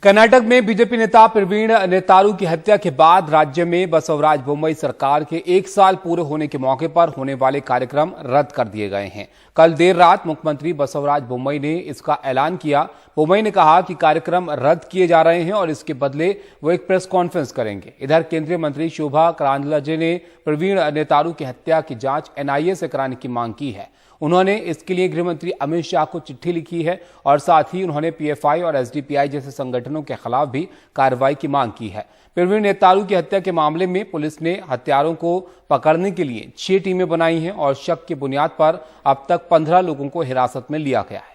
कर्नाटक में बीजेपी नेता प्रवीण नेतारू की हत्या के बाद राज्य में बसवराज बोम्मई सरकार के 1 साल पूरे होने के मौके पर होने वाले कार्यक्रम रद्द कर दिए गए हैं। कल देर रात मुख्यमंत्री बसवराज बोम्मई ने इसका ऐलान किया। बोम्मई ने कहा कि कार्यक्रम रद्द किए जा रहे हैं और इसके बदले वो एक प्रेस कॉन्फ्रेंस करेंगे। इधर केंद्रीय मंत्री शोभा करांदलाजे ने प्रवीण नेतारू की हत्या की जांच एनआईए से कराने की मांग की है। उन्होंने इसके लिए गृह मंत्री अमित शाह को चिट्ठी लिखी है और साथ ही उन्होंने पीएफआई और एसडीपीआई जैसे संगठनों के खिलाफ भी कार्रवाई की मांग की है। प्रवीण नेतारू की हत्या के मामले में पुलिस ने हत्यारों को पकड़ने के लिए 6 टीमें बनाई हैं और शक की बुनियाद पर अब तक 15 लोगों को हिरासत में लिया गया है।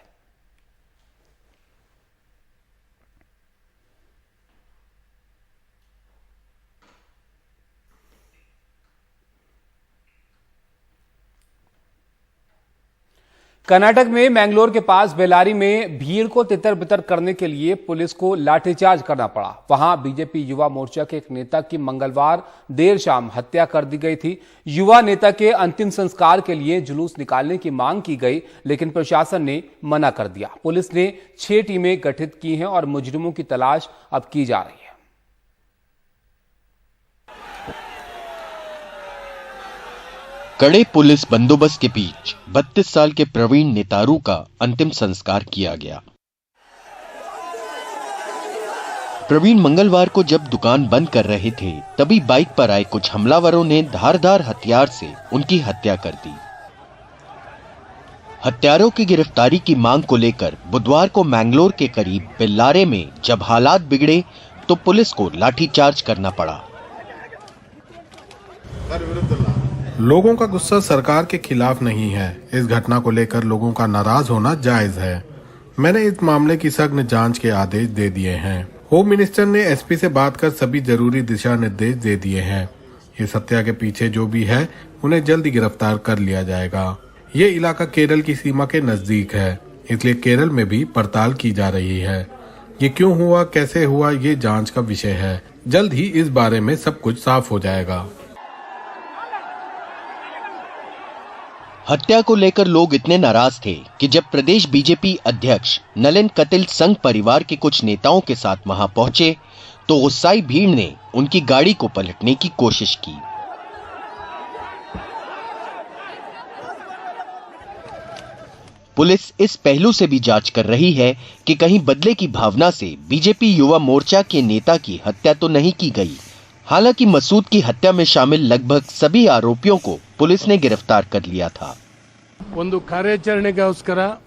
कर्नाटक में मैंगलोर के पास बेलारी में भीड़ को तितर बितर करने के लिए पुलिस को लाठीचार्ज करना पड़ा। वहां बीजेपी युवा मोर्चा के एक नेता की मंगलवार देर शाम हत्या कर दी गई थी। युवा नेता के अंतिम संस्कार के लिए जुलूस निकालने की मांग की गई, लेकिन प्रशासन ने मना कर दिया। पुलिस ने 6 टीमें गठित की हैं और मुजरिमों की तलाश अब की जा रही है। कड़े पुलिस बंदोबस्त के बीच 32 साल के प्रवीण नेतारू का अंतिम संस्कार किया गया। प्रवीण मंगलवार को जब दुकान बंद कर रहे थे, तभी बाइक पर आए कुछ हमलावरों ने धारदार हथियार से उनकी हत्या कर दी। हत्यारों की गिरफ्तारी की मांग को लेकर बुधवार को मैंगलोर के करीब बेल्लारे में जब हालात बिगड़े तो पुलिस को लाठीचार्ज करना पड़ा। लोगों का गुस्सा सरकार के खिलाफ नहीं है। इस घटना को लेकर लोगों का नाराज होना जायज है। मैंने इस मामले की सघन जांच के आदेश दे दिए हैं। होम मिनिस्टर ने एसपी से बात कर सभी जरूरी दिशा निर्देश दे दिए हैं। इस हत्या के पीछे जो भी है उन्हें जल्दी गिरफ्तार कर लिया जाएगा। ये इलाका केरल की सीमा के नजदीक है, इसलिए केरल में भी पड़ताल की जा रही है। ये क्यों हुआ, कैसे हुआ, ये जांच का विषय है। जल्द ही इस बारे में सब कुछ साफ हो जाएगा। हत्या को लेकर लोग इतने नाराज थे कि जब प्रदेश बीजेपी अध्यक्ष नलिन कतिल संघ परिवार के कुछ नेताओं के साथ वहां पहुंचे तो गुस्साई भीड़ ने उनकी गाड़ी को पलटने की कोशिश की। पुलिस इस पहलू से भी जांच कर रही है कि कहीं बदले की भावना से बीजेपी युवा मोर्चा के नेता की हत्या तो नहीं की गई। हालांकि मसूद की हत्या में शामिल लगभग सभी आरोपियों को पुलिस ने गिरफ्तार कर लिया था।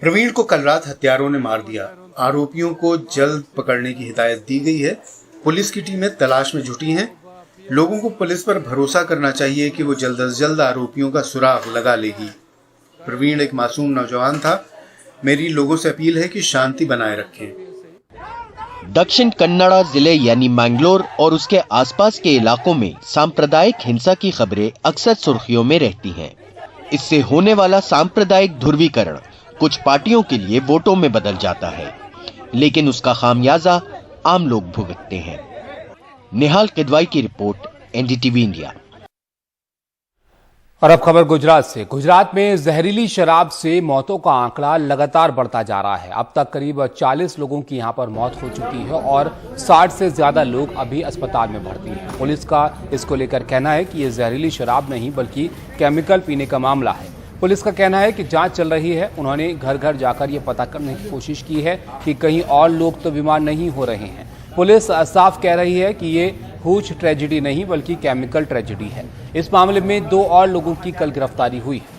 प्रवीण को कल रात हत्यारों ने मार दिया। आरोपियों को जल्द पकड़ने की हिदायत दी गई है। पुलिस की टीमें तलाश में जुटी हैं। लोगों को पुलिस पर भरोसा करना चाहिए कि वो जल्द से जल्द आरोपियों का सुराग लगा लेगी। प्रवीण एक मासूम नौजवान था। मेरी लोगों से अपील है कि शांति बनाए रखें। दक्षिण कन्नड़ा जिले यानी मैंगलोर और उसके आसपास के इलाकों में सांप्रदायिक हिंसा की खबरें अक्सर सुर्खियों में रहती हैं। इससे होने वाला सांप्रदायिक ध्रुवीकरण कुछ पार्टियों के लिए वोटों में बदल जाता है, लेकिन उसका खामियाजा आम लोग भुगतते हैं। निहाल किदवाई की रिपोर्ट, एनडीटीवी इंडिया। और अब खबर गुजरात से। गुजरात में जहरीली शराब से मौतों का आंकड़ा लगातार बढ़ता जा रहा है। अब तक करीब 40 लोगों की यहां पर मौत हो चुकी है और 60 से ज्यादा लोग अभी अस्पताल में भर्ती हैं। पुलिस का इसको लेकर कहना है कि यह जहरीली शराब नहीं बल्कि केमिकल पीने का मामला है। पुलिस का कहना है कि जांच चल रही है। उन्होंने घर घर जाकर यह पता करने की कोशिश की है कि कहीं और लोग तो बीमार नहीं हो रहे हैं। पुलिस साफ कह रही है कि ये हुच ट्रेजेडी नहीं बल्कि केमिकल ट्रेजेडी है। इस मामले में 2 और लोगों की कल गिरफ्तारी हुई है।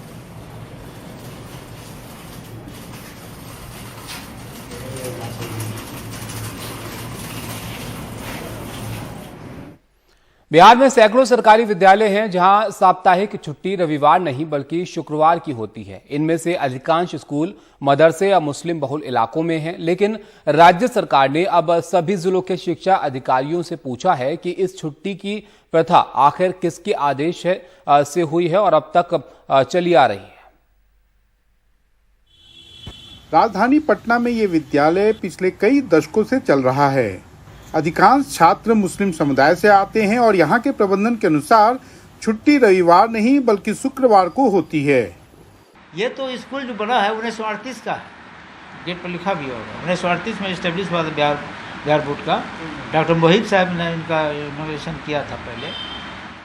बिहार में सैकड़ों सरकारी विद्यालय हैं जहां साप्ताहिक छुट्टी रविवार नहीं बल्कि शुक्रवार की होती है। इनमें से अधिकांश स्कूल मदरसे या मुस्लिम बहुल इलाकों में हैं, लेकिन राज्य सरकार ने अब सभी जिलों के शिक्षा अधिकारियों से पूछा है कि इस छुट्टी की प्रथा आखिर किसके आदेश से हुई है और अब तक चली आ रही है। राजधानी पटना में ये विद्यालय पिछले कई दशकों से चल रहा है। अधिकांश छात्र मुस्लिम समुदाय से आते हैं और यहाँ के प्रबंधन के अनुसार छुट्टी रविवार नहीं बल्कि शुक्रवार को होती है। ये तो स्कूल जो बना है 1938 का है, गेट पर लिखा भी होगा 1938 में एस्टेब्लिश हुआ था बिहार एयरपोर्ट का। डॉक्टर मोहित साहब ने इनका इनोवेशन किया था पहले,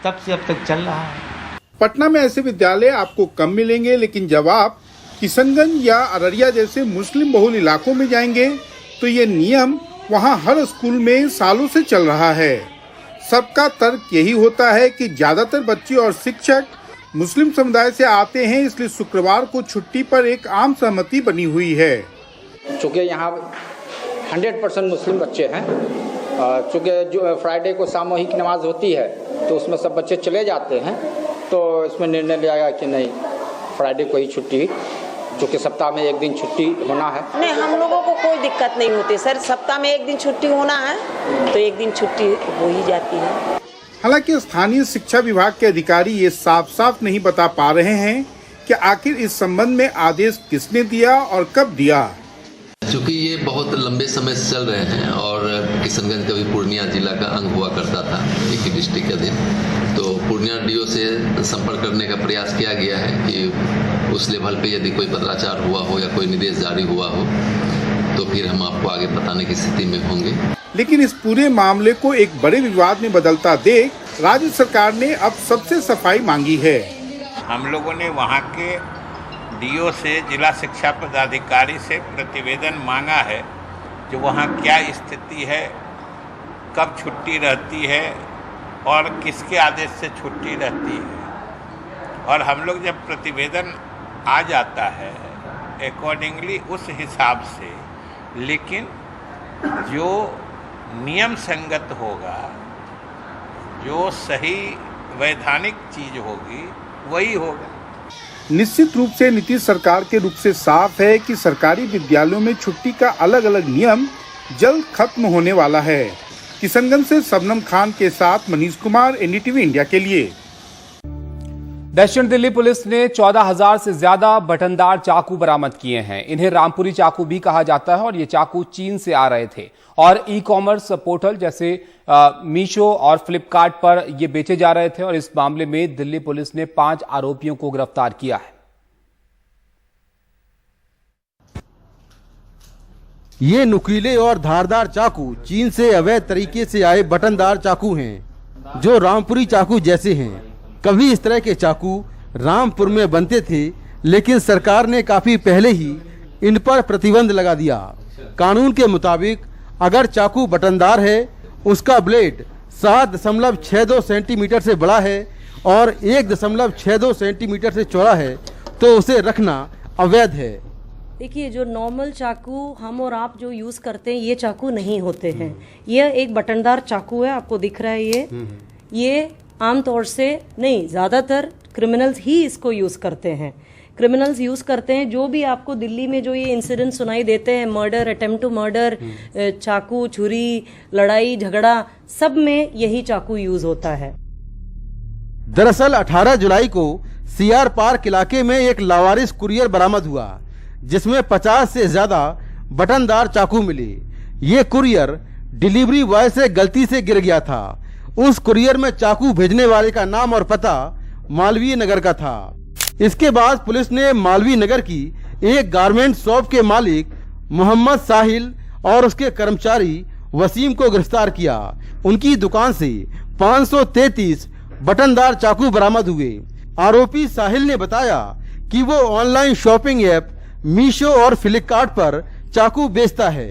तब से अब तक चल रहा है। पटना में ऐसे विद्यालय आपको कम मिलेंगे, लेकिन जब आप किशनगंज या अररिया जैसे मुस्लिम बहुल इलाकों में जाएंगे तो ये नियम वहाँ हर स्कूल में सालों से चल रहा है। सबका तर्क यही होता है कि ज्यादातर बच्चे और शिक्षक मुस्लिम समुदाय से आते हैं, इसलिए शुक्रवार को छुट्टी पर एक आम सहमति बनी हुई है। चूँकि यहाँ 100% मुस्लिम बच्चे हैं, चूँकि जो फ्राइडे को सामूहिक नमाज होती है तो उसमें सब बच्चे चले जाते हैं, तो इसमें निर्णय लिया गया कि नहीं, फ्राइडे को ही छुट्टी, चूँकि सप्ताह में एक दिन छुट्टी होना है। नहीं, हम लोगों को कोई दिक्कत नहीं होती सर, सप्ताह में एक दिन छुट्टी होना है तो एक दिन छुट्टी हो ही जाती है। हालांकि स्थानीय शिक्षा विभाग के अधिकारी ये साफ साफ नहीं बता पा रहे हैं कि आखिर इस संबंध में आदेश किसने दिया और कब दिया। क्योंकि ये बहुत लंबे समय से चल रहे हैं और किशनगंज कभी पूर्णिया जिला का अंग हुआ करता था, एक ही डिस्ट्रिक्ट का दिन, तो पूर्णिया डीओ से संपर्क करने का प्रयास किया गया है कि उस लेवल पे यदि कोई पत्राचार हुआ हो या कोई निर्देश जारी हुआ हो तो फिर हम आपको आगे बताने की स्थिति में होंगे। लेकिन इस पूरे मामले को एक बड़े विवाद में बदलता देख राज्य सरकार ने अब सबसे सफाई मांगी है। हम लोगों ने वहाँ के डीओ से, जिला शिक्षा पदाधिकारी से प्रतिवेदन मांगा है जो वहाँ क्या स्थिति है, कब छुट्टी रहती है और किसके आदेश से छुट्टी रहती है, और हम लोग जब प्रतिवेदन आ जाता है अकॉर्डिंगली उस हिसाब से, लेकिन जो नियम संगत होगा, जो सही वैधानिक चीज होगी वही होगा। निश्चित रूप से नीतीश सरकार के रूप से साफ है कि सरकारी विद्यालयों में छुट्टी का अलग अलग नियम जल्द खत्म होने वाला है। किशनगंज से शबनम खान के साथ मनीष कुमार, एनडीटीवी इंडिया के लिए। दक्षिण दिल्ली पुलिस ने 14,000 से ज्यादा बटनदार चाकू बरामद किए हैं। इन्हें रामपुरी चाकू भी कहा जाता है और ये चाकू चीन से आ रहे थे और ई-कॉमर्स पोर्टल जैसे मीशो और फ्लिपकार्ट पर ये बेचे जा रहे थे और इस मामले में दिल्ली पुलिस ने 5 आरोपियों को गिरफ्तार किया है। ये नुकीले और धारदार चाकू चीन से अवैध तरीके से आए बटनदार चाकू हैं, जो रामपुरी चाकू जैसे हैं। कभी इस तरह के चाकू रामपुर में बनते थे, लेकिन सरकार ने काफी पहले ही इन पर प्रतिबंध लगा दिया। कानून के मुताबिक अगर चाकू बटनदार है, उसका ब्लेड 7.62 सेंटीमीटर से बड़ा है और 1.62 सेंटीमीटर से चौड़ा है तो उसे रखना अवैध है। देखिए, जो नॉर्मल चाकू हम और आप जो यूज़ करते हैं ये चाकू नहीं होते हैं। यह एक बटनदार चाकू है, आपको दिख रहा है ये आमतौर से नहीं, ज़्यादातर क्रिमिनल्स ही इसको यूज़ करते हैं। क्रिमिनल्स यूज़ करते हैं, जो भी आपको दिल्ली में जो ये इंसिडेंट सुनाई देते हैं, मर्डर, अटेम्प्ट टू मर्डर, चाकू, छुरी, लड़ाई झगड़ा, सब में यही चाकू यूज़ होता है। दरअसल 18 जुलाई को सीआर पार्क इलाके में एक लावारिस कुरियर बरामद हुआ, जिसमें 50 से ज्यादा बटनदार चाकू मिले। ये कुरियर डिलीवरी बॉय से गलती से गिर गया था। उस कुरियर में चाकू भेजने वाले का नाम और पता मालवीय नगर का था। इसके बाद पुलिस ने मालवीय नगर की एक गारमेंट शॉप के मालिक मोहम्मद साहिल और उसके कर्मचारी वसीम को गिरफ्तार किया। उनकी दुकान से 533 बटनदार चाकू बरामद हुए। आरोपी साहिल ने बताया कि वो ऑनलाइन शॉपिंग ऐप मीशो और फ्लिपकार्ट पर चाकू बेचता है।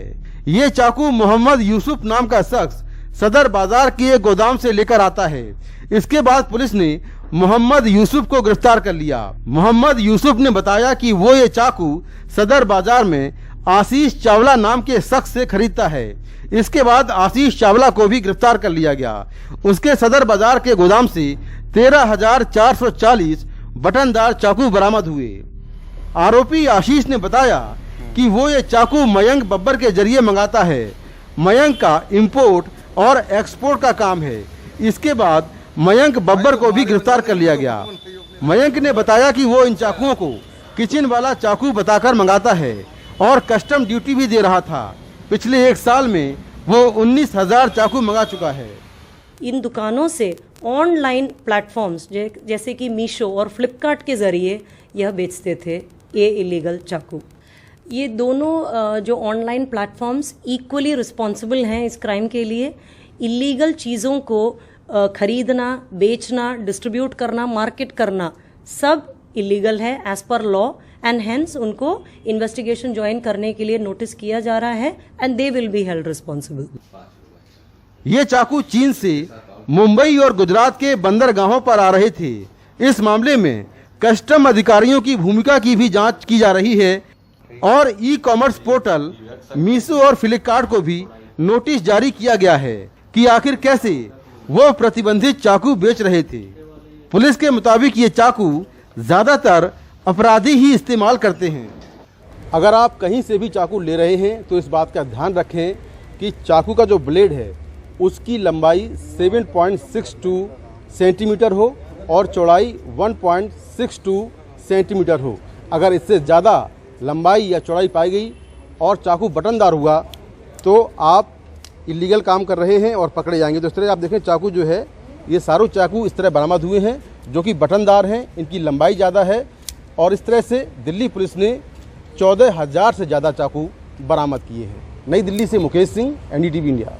ये चाकू मोहम्मद यूसुफ नाम का शख्स सदर बाजार के एक गोदाम से लेकर आता है। इसके बाद पुलिस ने मोहम्मद यूसुफ को गिरफ्तार कर लिया। मोहम्मद यूसुफ ने बताया कि वो ये चाकू सदर बाजार में आशीष चावला नाम के शख्स से खरीदता है। इसके बाद आशीष चावला को भी गिरफ्तार कर लिया गया। उसके सदर बाजार के गोदाम से 13,440 बटनदार चाकू बरामद हुए। आरोपी आशीष ने बताया कि वो ये चाकू मयंक बब्बर के जरिए मंगाता है। मयंक का इंपोर्ट और एक्सपोर्ट का काम है। इसके बाद मयंक बब्बर को भी गिरफ्तार कर लिया गया। मयंक ने बताया कि वो इन चाकुओं को किचन वाला चाकू बताकर मंगाता है और कस्टम ड्यूटी भी दे रहा था। पिछले 1 साल में वो 19,000 चाकू मंगा चुका है। इन दुकानों से ऑनलाइन प्लेटफॉर्म्स जैसे कि मीशो और फ्लिपकार्ट के जरिए यह बेचते थे ये इलीगल चाकू। ये दोनों जो ऑनलाइन प्लेटफॉर्म्स इक्वली रिस्पॉन्सिबल हैं इस क्राइम के लिए। इलीगल चीज़ों को खरीदना, बेचना, डिस्ट्रीब्यूट करना, मार्केट करना सब इलीगल है as per law, and hence उनको इन्वेस्टिगेशन ज्वाइन करने के लिए नोटिस किया जा रहा है and they will be held responsible. ये चाकू चीन से मुंबई और गुजरात के बंदरगाहों पर आ रहे थे। इस मामले में कस्टम अधिकारियों की भूमिका की भी जांच की जा रही है और ई कॉमर्स पोर्टल मीशो और फ्लिपकार्ट को भी नोटिस जारी किया गया है कि आखिर कैसे वो प्रतिबंधित चाकू बेच रहे थे। पुलिस के मुताबिक ये चाकू ज्यादातर अपराधी ही इस्तेमाल करते हैं। अगर आप कहीं से भी चाकू ले रहे हैं तो इस बात का ध्यान रखें कि चाकू का जो ब्लेड है उसकी लंबाई 7.62 सेंटीमीटर हो और चौड़ाई 1.62 सेंटीमीटर हो। अगर इससे ज़्यादा लंबाई या चौड़ाई पाई गई और चाकू बटनदार हुआ तो आप इलीगल काम कर रहे हैं और पकड़े जाएंगे। तो इस तरह आप देखें चाकू जो है, ये सारों चाकू इस तरह बरामद हुए हैं जो कि बटनदार हैं, इनकी लंबाई ज़्यादा है और इस तरह से दिल्ली पुलिस ने 14,000 से ज़्यादा चाकू बरामद किए हैं। नई दिल्ली से मुकेश सिंह, NDTV इंडिया।